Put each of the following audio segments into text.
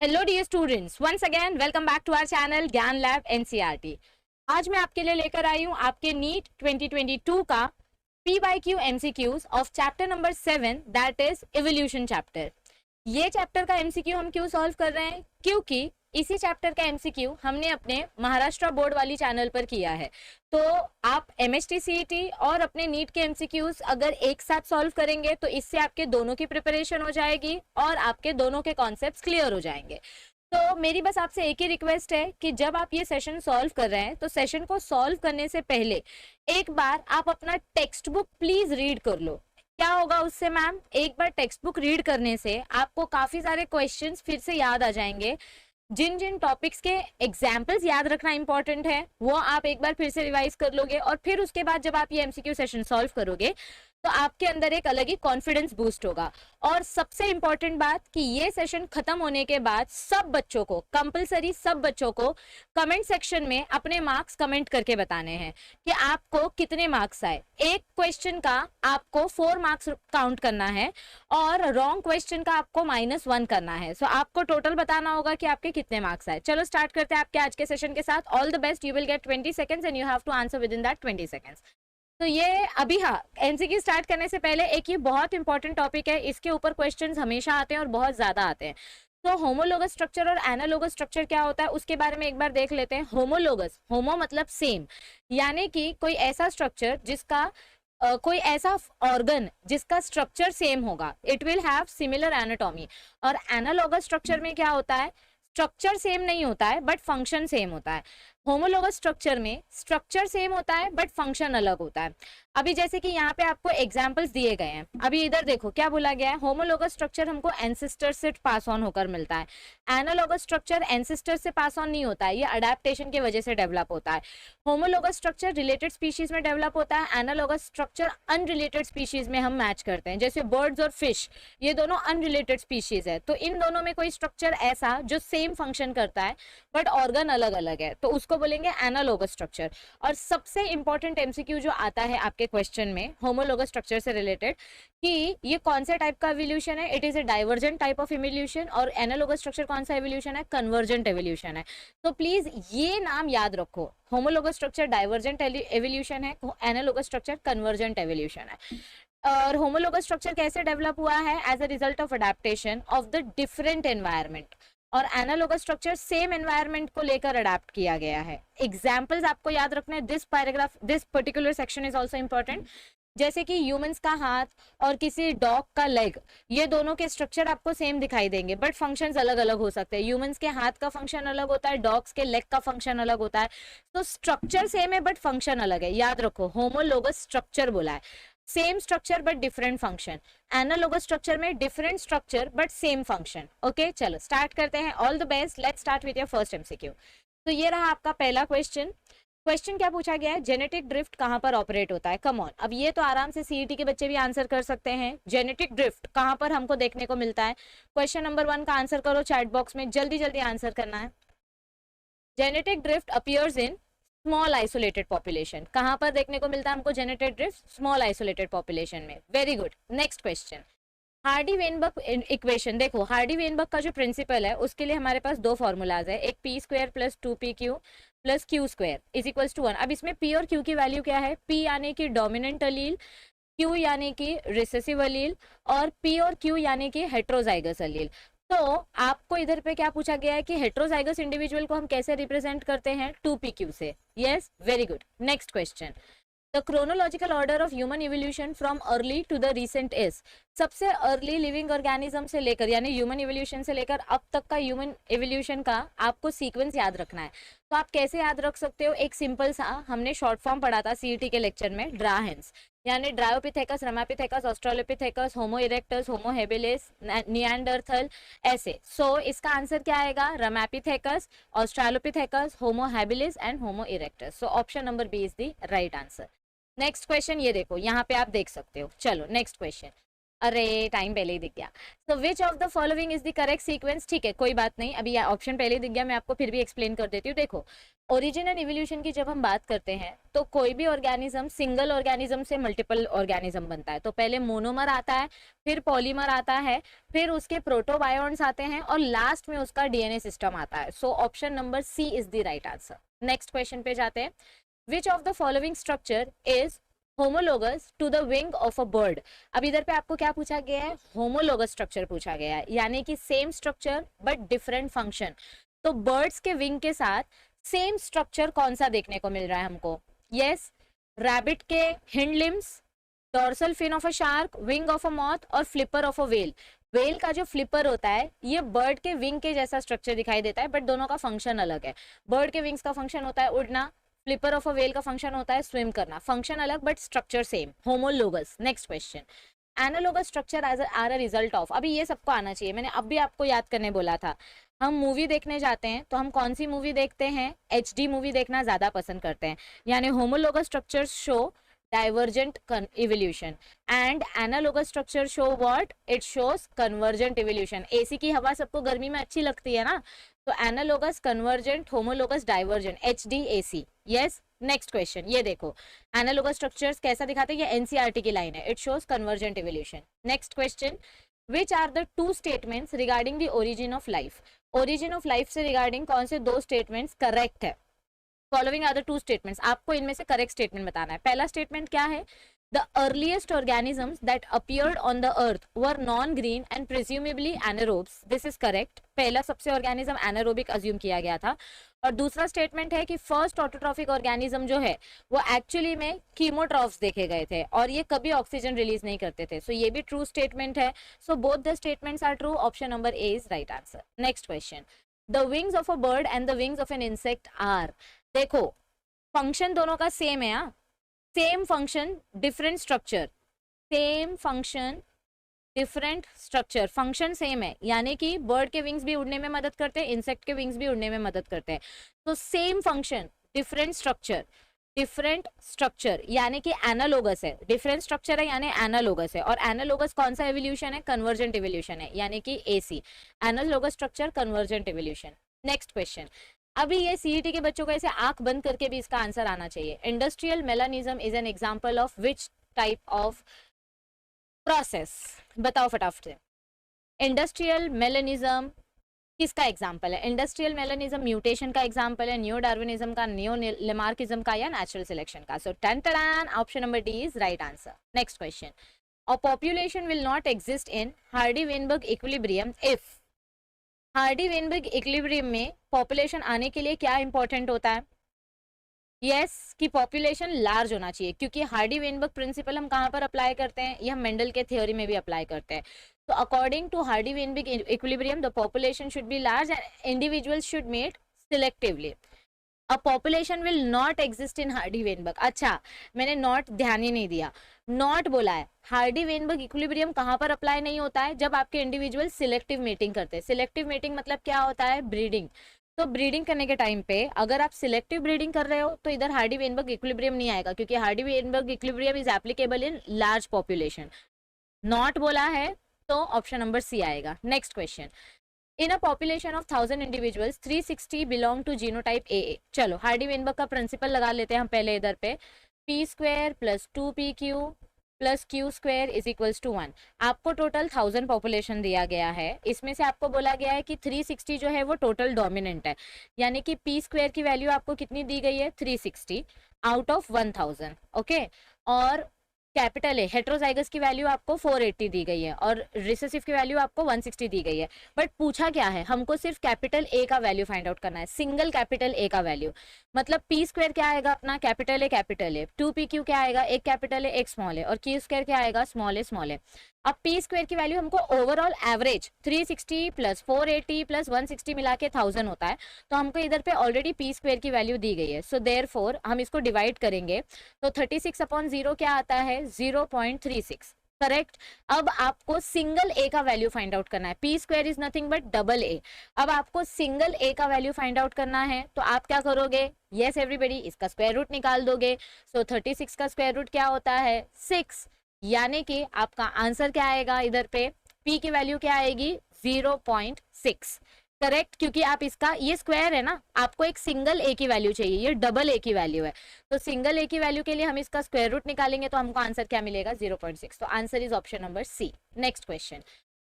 Hello dear students, once again welcome back to our channel Gyan Lab NCERT. आज मैं आपके लिए लेकर आई हूँ आपके नीट 2022 का PYQ MCQs of chapter number 7, that is evolution chapter. ये चैप्टर का एमसीक्यू हम क्यों सॉल्व कर रहे हैं? क्योंकि इसी चैप्टर का एमसीक्यू हमने अपने महाराष्ट्र बोर्ड वाली चैनल पर किया है। तो आप MHT CET और अपने नीट के एमसीक्यूज अगर एक साथ सॉल्व करेंगे तो इससे आपके दोनों की प्रिपरेशन हो जाएगी और आपके दोनों के कॉन्सेप्ट्स क्लियर हो जाएंगे। तो मेरी बस आपसे एक ही रिक्वेस्ट है कि जब आप ये सेशन सॉल्व कर रहे हैं तो सेशन को सॉल्व करने से पहले एक बार आप अपना टेक्स्ट बुक प्लीज रीड कर लो। क्या होगा उससे मैम? एक बार टेक्स्ट बुक रीड करने से आपको काफी सारे क्वेश्चंस फिर से याद आ जाएंगे। जिन जिन टॉपिक्स के एग्जाम्पल्स याद रखना इंपॉर्टेंट है वो आप एक बार फिर से रिवाइज कर लोगे और फिर उसके बाद जब आप ये एमसीक्यू सेशन सॉल्व करोगे तो आपके अंदर एक अलग ही कॉन्फिडेंस बूस्ट होगा। और सबसे इंपॉर्टेंट बात कि ये सेशन खत्म होने के बाद सब बच्चों को कंपलसरी सब बच्चों को कमेंट सेक्शन में अपने मार्क्स कमेंट करके बताने हैं कि आपको कितने मार्क्स आए। एक क्वेश्चन का आपको 4 मार्क्स काउंट करना है और रॉन्ग क्वेश्चन का आपको -1 करना है। सो आपको टोटल बताना होगा कि आपके कितने मार्क्स आए। चलो स्टार्ट करते हैं आपके आज के सेशन के साथ। All the best, you will get 20 seconds and you have to answer within that 20 seconds. तो ये अभी, हाँ, एमसीक्यू स्टार्ट करने से पहले एक ये बहुत इंपॉर्टेंट टॉपिक है, इसके ऊपर क्वेश्चंस हमेशा आते हैं और बहुत ज्यादा आते हैं। तो होमोलोगस स्ट्रक्चर और एनालोगस स्ट्रक्चर क्या होता है उसके बारे में एक बार देख लेते हैं। होमोलोगस, होमो मतलब सेम, यानी कि कोई ऐसा स्ट्रक्चर जिसका कोई ऐसा ऑर्गन जिसका स्ट्रक्चर सेम होगा, it will have similar anatomy. और एनालोगस स्ट्रक्चर में क्या होता है? स्ट्रक्चर सेम नहीं होता है बट फंक्शन सेम होता है। होमोलोगस स्ट्रक्चर में स्ट्रक्चर सेम होता है बट फंक्शन अलग होता है। अभी जैसे कि यहाँ पे आपको एग्जांपल्स दिए गए हैं, अभी इधर देखो क्या बोला गया है। होमोलोगस स्ट्रक्चर हमको एंसेस्टर से पास ऑन होकर मिलता है। एनालोगस स्ट्रक्चर एंसेस्टर से पास ऑन नहीं होता है, ये अडेप्टेशन की वजह से डेवलप होता है। होमोलोगस स्ट्रक्चर रिलेटेड स्पीशीज में डेवलप होता है, एनालोगस स्ट्रक्चर अनरिलेटेड स्पीशीज में हम मैच करते हैं, जैसे बर्ड्स और फिश, ये दोनों अनरिलेटेड स्पीशीज है। तो इन दोनों में कोई स्ट्रक्चर ऐसा जो सेम फंक्शन करता है बट ऑर्गन अलग अलग है तो उसको बोलेंगे एनालोगस स्ट्रक्चर। और सबसे इंपॉर्टेंट एमसीक्यू जो आता है आपके क्वेश्चन में होमोलोगस स्ट्रक्चर से रिलेटेड कि ये कौन से टाइप का एवोल्यूशन है, it is a divergent type of evolution. और एनालोगस स्ट्रक्चर कौन सा एवोल्यूशन है? कन्वर्जेंट एवोल्यूशन है। तो प्लीज ये नाम याद रखो, होमोलोगस स्ट्रक्चर डाइवर्जेंट एवोल्यूशन है, एनालोगस स्ट्रक्चर कन्वर्जेंट एवोल्यूशन है। और होमोलोगस स्ट्रक्चर कैसे डेवलप हुआ है? As a result of adaptation of the different environment. और एनालोगस स्ट्रक्चर सेम एनवायरनमेंट को लेकर अडेप्ट किया गया है। एग्जांपल्स आपको याद रखने, this paragraph, this particular section is also important. जैसे कि ह्यूमंस का हाथ और किसी डॉग का लेग, ये दोनों के स्ट्रक्चर आपको सेम दिखाई देंगे बट फंक्शंस अलग अलग हो सकते हैं। ह्यूमंस के हाथ का फंक्शन अलग होता है, डॉग्स के लेग का फंक्शन अलग होता है। तो स्ट्रक्चर सेम है बट फंक्शन अलग है, याद रखो। होमोलोगस स्ट्रक्चर बोला है, same structure but different function. Analogous structure में different structure but same function. Okay, चलो स्टार्ट करते हैं। All the best, let's start with your first MCQ. तो ये रहा आपका पहला क्वेश्चन। क्वेश्चन क्या पूछा गया है? जेनेटिक ड्रिफ्ट कहां पर ऑपरेट होता है? कम ऑन, अब ये तो आराम से सीईटी के बच्चे भी आंसर कर सकते हैं। जेनेटिक ड्रिफ्ट कहां पर हमको देखने को मिलता है? क्वेश्चन नंबर 1 का आंसर करो चैट बॉक्स में, जल्दी जल्दी आंसर करना है। Genetic drift appears in small isolated population. कहां पर देखने को मिलता है हमको genetic drift? Small isolated population में। Very good, next question. Hardy Weinberg equation, देखो हार्डी वेनबर्ग का जो प्रिंसिपल है उसके लिए हमारे पास दो फॉर्मूलाज है, एक p² + 2pq + q² = 1। अब इसमें p और q की वैल्यू क्या है? p यानी कि डोमिनेंट अलील, q यानी कि रिसेसिव अलील और p और q यानी कि हेट्रोजाइगस अलील। तो आपको इधर पे क्या पूछा गया है कि हेट्रोजाइगस इंडिविजुअल को हम कैसे रिप्रेजेंट करते हैं? 2pq से। Yes, very good, next question. The chronological order of human evolution from early to the recent is. सबसे अर्ली लिविंग ऑर्गेनिज्म से लेकर यानी ह्यूमन इवोल्यूशन से लेकर अब तक का ह्यूमन इवोल्यूशन का आपको सीक्वेंस याद रखना है। तो आप कैसे याद रख सकते हो? एक सिंपल सा हमने शॉर्ट फॉर्म पढ़ा था सीईटी के लेक्चर में, ड्राहेंस, यानी dryopithecus, ramapithecus, australopithecus, homo erectus, homo habilis, Neanderthal, ऐसे। सो इसका आंसर क्या आएगा? Ramapithecus, australopithecus, homo habilis and homo erectus. So option number B is the right answer. Next question, ये देखो यहाँ पे आप देख सकते हो। चलो नेक्स्ट क्वेश्चन। अरे टाइम पहले ही दिख गया। So which of the following is the correct sequence? ठीक है कोई बात नहीं, अभी ऑप्शन पहले ही दिख गया, मैं आपको फिर भी एक्सप्लेन कर देती हूँ। देखो ओरिजिन एंड इवोल्यूशन की जब हम बात करते हैं तो कोई भी ऑर्गेनिज्म सिंगल ऑर्गेनिज्म से मल्टीपल ऑर्गेनिज्म बनता है। तो पहले मोनोमर आता है, फिर पॉलीमर आता है, फिर उसके प्रोटोबायोन्स आते हैं और लास्ट में उसका डीएनए सिस्टम आता है। So option number C is the right answer. Next question पे जाते हैं। Which of the following structure is homologous to the wing of a bird? अब इधर पे आपको क्या पूछा गया है? होमोलोगस स्ट्रक्चर पूछा गया है, यानी कि same structure but different function. तो बर्ड्स के विंग के साथ सेम स्ट्रक्चर कौन सा देखने को मिल रहा है हमको? यस, रैबिट के hind limbs, dorsal fin of a shark, wing of a moth और flipper of a whale. Whale का जो फ्लिपर होता है ये बर्ड के विंग के जैसा स्ट्रक्चर दिखाई देता है, बट दोनों का फंक्शन अलग है। बर्ड के विंग्स का फंक्शन होता है उड़ना, फ्लिपर ऑफ अ वेल का फंक्शन होता है स्विम करना। फंक्शन अलग but structure same, homologous. Next question. Analogous structure are a result of, अभी ये सबको आना चाहिए, मैंने अब भी आपको याद करने बोला था। हम मूवी देखने जाते हैं तो हम कौन सी मूवी देखते हैं? एचडी मूवी देखना ज्यादा पसंद करते हैं, यानी homologous structures show divergent evolution and analogous structure show what? It shows convergent evolution। AC की हवा सबको गर्मी में अच्छी लगती है ना, तो analogous, convergent, homologous, divergent, HDAC। yes, next question ये देखो, एनालोगस स्ट्रक्चर्स कैसा दिखाते हैं? ये एनसीईआरटी की लाइन है, it shows convergent evolution. Next question. Which are the two statements regarding the origin of life? Origin of life से regarding कौन से दो स्टेटमेंट्स करेक्ट है? Following are the two statements, आपको इनमें से करेक्ट स्टेटमेंट बताना है। पहला स्टेटमेंट क्या है? The earliest organisms that appeared on the earth were non green and presumably anaerobes. This is correct, पहला सबसे ऑर्गेनिज्म एनारोबिक अज्यूम किया गया था। और दूसरा स्टेटमेंट है कि फर्स्ट ऑटोट्रॉफिक ऑर्गेनिज्म जो है वो एक्चुअली में कीमोट्रॉफ्स देखे गए थे और ये कभी ऑक्सीजन रिलीज नहीं करते थे। सो ये भी ट्रू स्टेटमेंट है। So both the statements are true, option number A is right answer. Next question. The wings of a bird and the wings of an insect are, देखो फंक्शन दोनों का same है, same function different structure, same function different structure, function same है, यानी कि bird के wings भी उड़ने में मदद करते हैं, इंसेक्ट के विंग्स भी उड़ने में मदद करते हैं। तो same function different structure, different structure यानी कि एनालोगस है, डिफरेंट स्ट्रक्चर है यानी एनालोगस है। और एनालोगस कौन सा एवोल्यूशन है? कन्वर्जेंट एवोल्यूशन है, यानी कि AC, analogous structure convergent evolution. Next question. अभी ये सीईटी के बच्चों को ऐसे आंख बंद करके भी इसका आंसर आना चाहिए। Industrial melanism is an example of which type of process? बताओ फटाफट से। इंडस्ट्रियल मेलानिज्म किसका एग्जाम्पल है? इंडस्ट्रियल मेलानिज्म म्यूटेशन का एग्जाम्पल है, न्यू डार्विनिज्म का, न्यू लेमार्किज्म का या नेचुरल सिलेक्शन का। So then option number D is right answer. Next question. A population will not exist in Hardy Weinberg equilibrium if, Hardy Weinberg equilibrium में population आने के लिए क्या इंपॉर्टेंट होता है? यस कि पॉपुलेशन लार्ज होना चाहिए, क्योंकि हार्डी-वेनबर्ग प्रिंसिपल हम कहाँ पर अप्लाई करते हैं? ये हम मेंडल के थ्योरी में भी अप्लाई करते हैं। तो according to Hardy Weinberg equilibrium the population should be large and individuals should mate selectively. A population will not exist in Hardy Weinberg, अच्छा मैंने नॉट ध्यान ही नहीं दिया, नॉट बोला है। हार्डी-वेनबर्ग इक्विलिब्रियम कहाँ पर अप्लाई नहीं होता है? जब आपके इंडिविजुअल सिलेक्टिव मेटिंग करते हैं। सिलेक्टिव मेटिंग मतलब क्या होता है? ब्रीडिंग। तो ब्रीडिंग करने के टाइम पे अगर आप सिलेक्टिव ब्रीडिंग कर रहे हो तो इधर हार्डी-वेनबर्ग इक्विलिब्रियम नहीं आएगा, क्योंकि Hardy Weinberg equilibrium is applicable in large population. Not बोला है तो ऑप्शन नंबर सी आएगा। Next question. In a population of 1000 individuals 360 belong to genotype A. चलो हार्डी-वेनबर्ग का प्रिंसिपल लगा लेते हैं हम पहले इधर पे, P square plus 2pq plus Q square is equals to 1। आपको टोटल 1000 पॉपुलेशन दिया गया है, इसमें से आपको बोला गया है कि 360 जो है वो टोटल डोमिनेंट है, यानी कि पी स्क्वायर की वैल्यू आपको कितनी दी गई है? 360 आउट ऑफ 1000। ओके, और कैपिटल ए हेट्रोजाइगस की वैल्यू आपको 480 दी गई है और रिसेसिव की वैल्यू आपको 160 दी गई है। बट पूछा क्या है? हमको सिर्फ कैपिटल ए का वैल्यू फाइंड आउट करना है, सिंगल कैपिटल ए का वैल्यू। मतलब पी स्क्वायर क्या आएगा अपना? कैपिटल ए, 2pq क्या आएगा? एक कैपिटल ए एक स्मॉल ए, और क्यू स्क्वायर क्या आएगा? स्मॉल ए। अब पी स्क्वायर की वैल्यू हमको ओवरऑल एवरेज 360 प्लस 480 प्लस 160 मिला के 1000 होता है, तो हमको इधर पे ऑलरेडी पी स्क्वायर की वैल्यू दी गई है। सो देयरफॉर हम इसको डिवाइड करेंगे तो 36/0 क्या आता है? 0.36। करेक्ट। अब आपको सिंगल ए का वैल्यू फाइंड आउट करना है, P square is nothing but double A. अब आपको सिंगल ए का वैल्यू फाइंड आउट करना है तो आप क्या करोगे? यस एवरीबॉडी, इसका स्क्वायर रूट निकाल दोगे। सो 36 का स्क्वायर रूट क्या होता है? 6। यानी कि आपका आंसर क्या आएगा इधर पे, p की वैल्यू क्या आएगी 0.6, करेक्ट, क्योंकि आप इसका, ये स्क्वायर है ना, आपको एक सिंगल ए की वैल्यू चाहिए, ये डबल ए की वैल्यू है, तो सिंगल ए की वैल्यू के लिए हम इसका स्क्वायर रूट निकालेंगे तो हमको आंसर क्या मिलेगा 0.6, तो answer is option number C. Next question,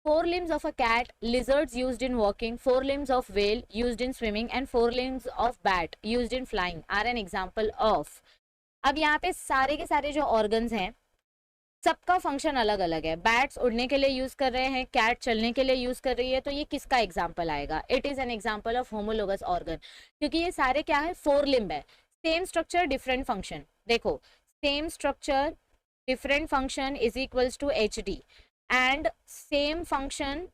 4 limbs of a cat, lizards used in walking, 4 limbs of whale used in swimming and 4 limbs of bat used in flying are an example of। अब यहाँ पे सारे के सारे जो organs हैं सबका function अलग अलग है, बैट्स उड़ने के लिए यूज कर रहे हैं, कैट चलने के लिए यूज कर रही है, तो ये किसका एग्जाम्पल आएगा, it is an example of homologous organ, क्योंकि ये सारे क्या है 4 लिम्ब है, सेम स्ट्रक्चर डिफरेंट फंक्शन, देखो same structure different function is equals to HD and same function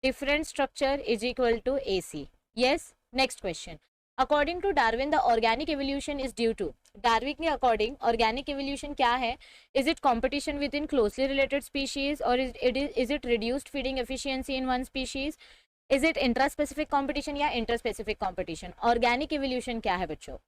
different structure is equal to AC। yes, next question, according to Darwin the organic evolution is due to, Darwin के according organic evolution क्या है, is it competition within closely related species or is it reduced feeding efficiency in one species, is it intraspecific competition या interspecific competition। organic evolution क्या है बच्चों,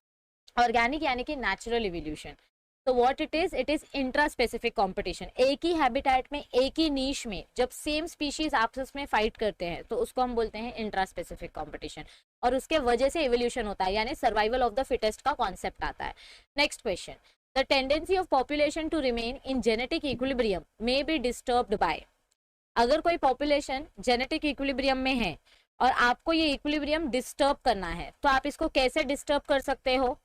organic यानी कि natural evolution, तो what it is intra specific competition, एक ही habitat में एक ही नीश में जब सेम स्पीशीज आपस में फाइट करते हैं तो उसको हम बोलते हैं इंट्रा स्पेसिफिक कंपटीशन, और उसके वजह से एवोल्यूशन होता है, यानी सर्वाइवल ऑफ द फिटेस्ट का कॉन्सेप्ट आता है। Next question, the tendency of population to remain in genetic equilibrium may be disturbed by, अगर कोई पॉपुलेशन जेनेटिक इक्विलिब्रियम में है और आपको ये इक्विलिब्रियम डिस्टर्ब करना है तो आप इसको कैसे डिस्टर्ब कर सकते हो,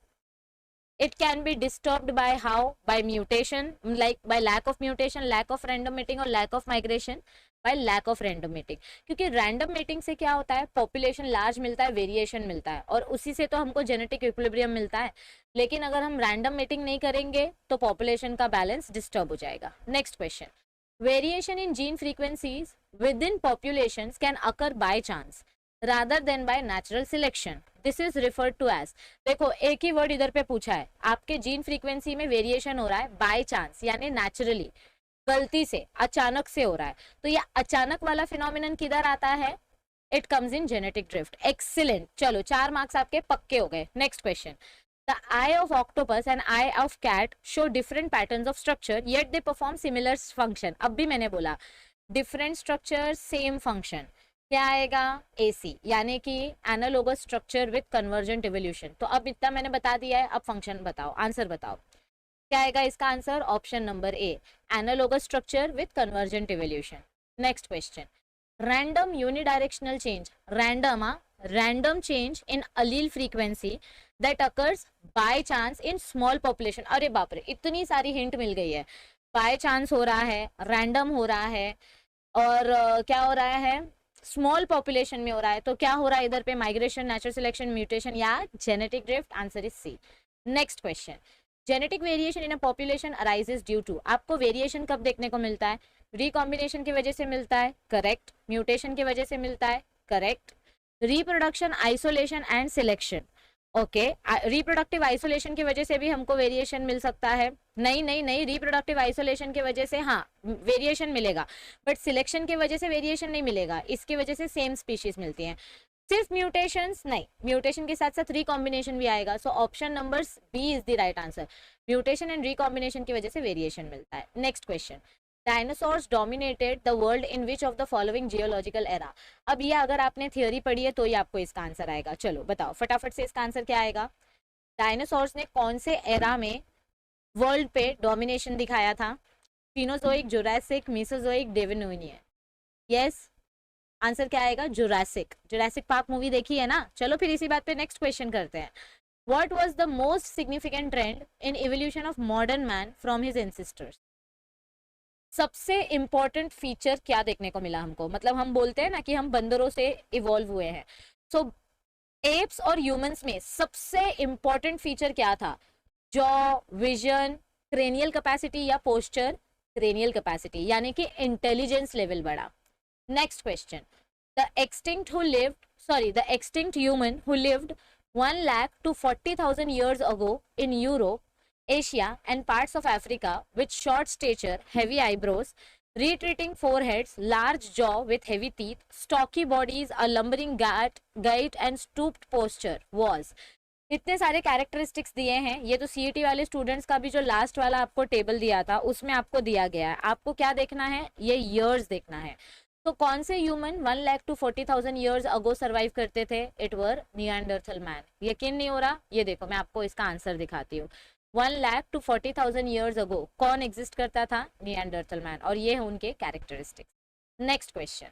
it can be disturbed by how, by mutation, like by lack of mutation, lack of random mating और lack of migration, by lack of random mating, क्योंकि random mating से क्या होता है, population large मिलता है, वेरिएशन मिलता है, और उसी से तो हमको जेनेटिक इक्विलिब्रियम मिलता है, लेकिन अगर हम रैंडम मेटिंग नहीं करेंगे तो पॉपुलेशन का बैलेंस डिस्टर्ब हो जाएगा। Next question, variation in gene frequencies with in populations can occur by chance rather than by natural selection, this is referred to as, देखो एक ही वर्ड इधर पे पूछा है, आपके जीन फ्रीक्वेंसी में वेरिएशन हो रहा है बाय चांस यानी नेचुरली, गलती से अचानक से हो रहा है, तो ये अचानक वाला फिनोमिनन किधर आता है, it comes in genetic drift. Excellent, चलो 4 मार्क्स आपके पक्के हो गए। Next question, the eye of octopus and eye of cat show different patterns of structure yet they perform similar function, अब भी मैंने बोला डिफरेंट स्ट्रक्चर सेम फंक्शन, क्या आएगा AC, यानी कि analogous structure with convergent evolution, तो अब इतना मैंने बता दिया है, अब फंक्शन बताओ, आंसर बताओ क्या आएगा इसका answer, option number A, analogous structure with convergent evolution. Next question, random unidirectional change, random change in allele frequency that occurs by chance in small population, अरे बाप रे इतनी सारी हिंट मिल गई है, बाय चांस हो रहा है, रैंडम हो रहा है, और क्या हो रहा है, स्मॉल पॉपुलेशन में हो रहा है, तो क्या हो रहा है इधर पे, माइग्रेशन, नेचुरल सिलेक्शन, म्यूटेशन या genetic drift, answer is C. Next question, genetic variation in a population arises due to, आपको वेरिएशन कब देखने को मिलता है, रिकॉम्बिनेशन की वजह से मिलता है, करेक्ट, म्यूटेशन की वजह से मिलता है, correct, reproduction, isolation and selection, okay, reproductive isolation की वजह से भी हमको वेरिएशन मिल सकता है, नहीं, रिप्रोडक्टिव आइसोलेशन की वजह से हाँ वेरिएशन मिलेगा, बट सिलेक्शन की वजह से वेरिएशन नहीं मिलेगा, इसकी वजह से सेम स्पीशीज मिलती हैं। सिर्फ म्यूटेशंस नहीं, म्यूटेशन के साथ साथ रिकॉम्बिनेशन भी आएगा, so option number B is the right answer, mutation and recombination की वजह से वेरिएशन मिलता है। Next question, dinosaurs dominated the world in which of the following geological era, अब ये अगर आपने थियोरी पढ़ी है तो ही आपको इसका आंसर आएगा, चलो बताओ फटाफट से इसका आंसर क्या आएगा, डायनासोर्स ने कौन से एरा में वर्ल्ड पे डोमिनेशन दिखाया था, फिनोजोइक, जुरासिक, मेसोजोइक, डेविनोनियन, यस आंसर क्या आएगा, जुरासिक पार्क मूवी देखी है ना। चलो फिर इसी बात पे नेक्स्ट क्वेश्चन करते हैं, what was the most significant trend in evolution of modern man from his ancestors, सबसे इंपॉर्टेंट फीचर क्या देखने को मिला हमको, मतलब हम बोलते हैं ना कि हम बंदरों से इवॉल्व हुए हैं, सो एप्स और ह्यूमंस में सबसे इंपॉर्टेंट फीचर क्या था, जॉ, विजन, क्रेनियल कैपेसिटी या पोस्चर, क्रेनियल कैपेसिटी यानी कि इंटेलिजेंस लेवल बढ़ा। Next question, the extinct human who lived 1 lakh to 40,000 years ago in Europe, Asia and parts of Africa with short stature, heavy eyebrows, retreating foreheads, large jaw with heavy teeth, stocky bodies, a lumbering gait and stooped posture was, इतने सारे characteristics दिए हैं। ये तो CET वाले students का भी जो लास्ट वाला आपको टेबल दिया था उसमें आपको दिया गया है। आपको क्या देखना है, ये ईयर्स देखना है। तो कौन से human 1 lakh to 40,000 years ago survive करते थे? It were Neanderthal man. यकीन नहीं हो रहा? ये देखो मैं आपको इसका आंसर दिखाती हूँ। 1 लाख to 40,000 ईयर्स अगो कौन एग्जिस्ट करता था? Neanderthal man. और ये है उनके characteristics. Next question,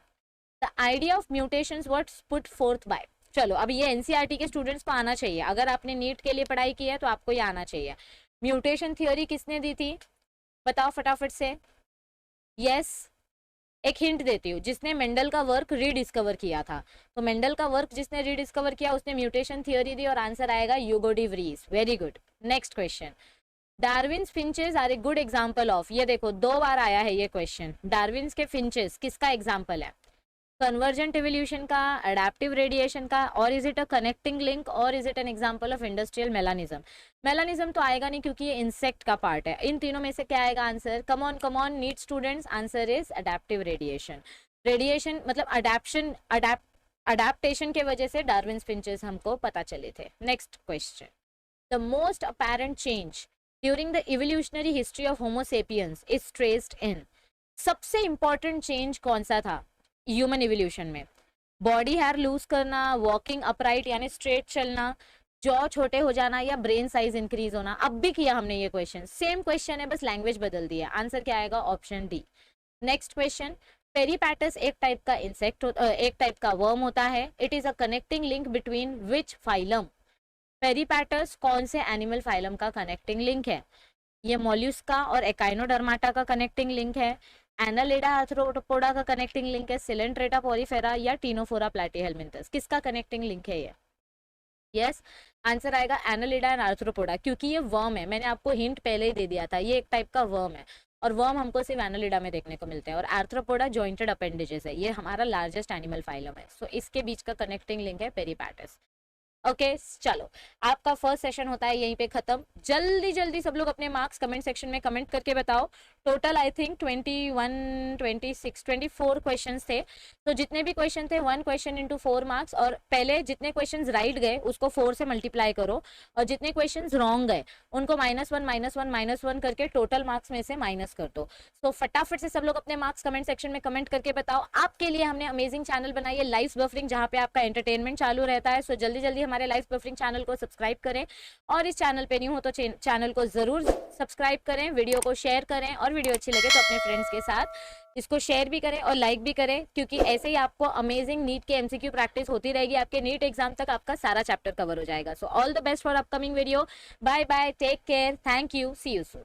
the idea of mutations was put forth by. चलो अब ये एनसीईआरटी के स्टूडेंट्स को आना चाहिए। अगर आपने नीट के लिए पढ़ाई की है तो आपको ये आना चाहिए। म्यूटेशन थ्योरी किसने दी थी? बताओ फटाफट से। यस, एक हिंट देती हूँ, जिसने मेंडल का वर्क रीडिस्कवर किया था। तो मेंडल का वर्क जिसने रीडिस्कवर किया उसने म्यूटेशन थ्योरी दी और आंसर आएगा Hugo de Vries. Very good. Next question, Darwin's finches are a good example of. ये देखो 2 बार आया है ये क्वेश्चन। डार्विन्स के फिंचेस किसका एग्जांपल है? कन्वर्जेंट इवोल्यूशन का, अडेप्टिव रेडिएशन का, और is it a connecting link, और is it an example of industrial melanism? Melanism तो आएगा नहीं क्योंकि ये इंसेक्ट का पार्ट है। इन तीनों में से क्या आएगा answer? Come on NEET students, answer is adaptive radiation. Radiation मतलब अडेप्टेशन के वजह से डार्विन्स फिंचेस हमको पता चले थे। Next question, the most apparent change during the evolutionary history of homo sapiens is traced in. सबसे इंपॉर्टेंट चेंज कौन सा था ह्यूमन इवोल्यूशन में? बॉडी हेयर लूज करना, वॉकिंग अपराइट यानी स्ट्रेट चलना, जॉ छोटे हो जाना, या ब्रेन साइज इंक्रीज होना? अब भी किया हमने ये क्वेश्चन, सेम क्वेश्चन है बस लैंग्वेज बदल दी है। आंसर क्या आएगा? Option D. नेक्स्ट क्वेश्चन, पेरीपैटस एक टाइप का इंसेक्ट एक टाइप का वर्म होता है। It is a connecting link between which phylum? Peripatus कौन से एनिमल फाइलम का कनेक्टिंग लिंक है? ये मॉल्यूस्का और एकाइनोडर्माटा का कनेक्टिंग लिंक है, एनालिडा आर्थ्रोपोडा का कनेक्टिंग लिंक है, सिलेंट्रेटा पोरिफेरा या टीनोफोरा प्लैटीहेलमिंथस? किसका कनेक्टिंग लिंक है ये? यस, आंसर आएगा एनालिडा एंड आर्थ्रोपोडा, क्योंकि ये वर्म है। मैंने आपको हिंट पहले ही दे दिया था, ये एक टाइप का वर्म है और वर्म हमको सिर्फ एनालिडा में देखने को मिलते हैं। और आर्थ्रोपोडा जॉइंटेड अपेंडेजेस है, ये हमारा लार्जेस्ट एनिमल फाइलम है। सो इसके बीच का कनेक्टिंग लिंक है पेरीपैटस। ओके चलो, आपका फर्स्ट सेशन होता है यहीं पे खत्म। जल्दी जल्दी सब लोग अपने मार्क्स कमेंट सेक्शन में कमेंट करके बताओ। टोटल आई थिंक 21, 26, 24 क्वेश्चंस थे। तो जितने भी क्वेश्चन थे 1 क्वेश्चन इंटू 4 मार्क्स, और पहले जितने क्वेश्चंस राइट गए उसको 4 से मल्टीप्लाई करो, और जितने क्वेश्चंस रॉन्ग गए उनको -1 करके टोटल मार्क्स में से माइनस कर दो। तो फटाफट से सब लोग अपने मार्क्स कमेंट सेक्शन में कमेंट करके बताओ। आपके लिए हमने अमेजिंग चैनल बनाई है लाइव बफरिंग, जहाँ पे आपका एंटरटेनमेंट चालू रहता है। सो जल्दी जल्दी हमारे लाइव बफरिंग चैनल को सब्सक्राइब करें, और इस चैनल पे न्यू हो तो चैनल को जरूर सब्सक्राइब करें, वीडियो को शेयर करें, और वीडियो अच्छी लगे तो अपने फ्रेंड्स के साथ इसको शेयर भी करें और लाइक भी करें, क्योंकि ऐसे ही आपको अमेजिंग नीट के एमसीक्यू प्रैक्टिस होती रहेगी। आपके नीट एग्जाम तक आपका सारा चैप्टर कवर हो जाएगा। So all the best for upcoming video. Bye bye, take care, thank you, see you soon.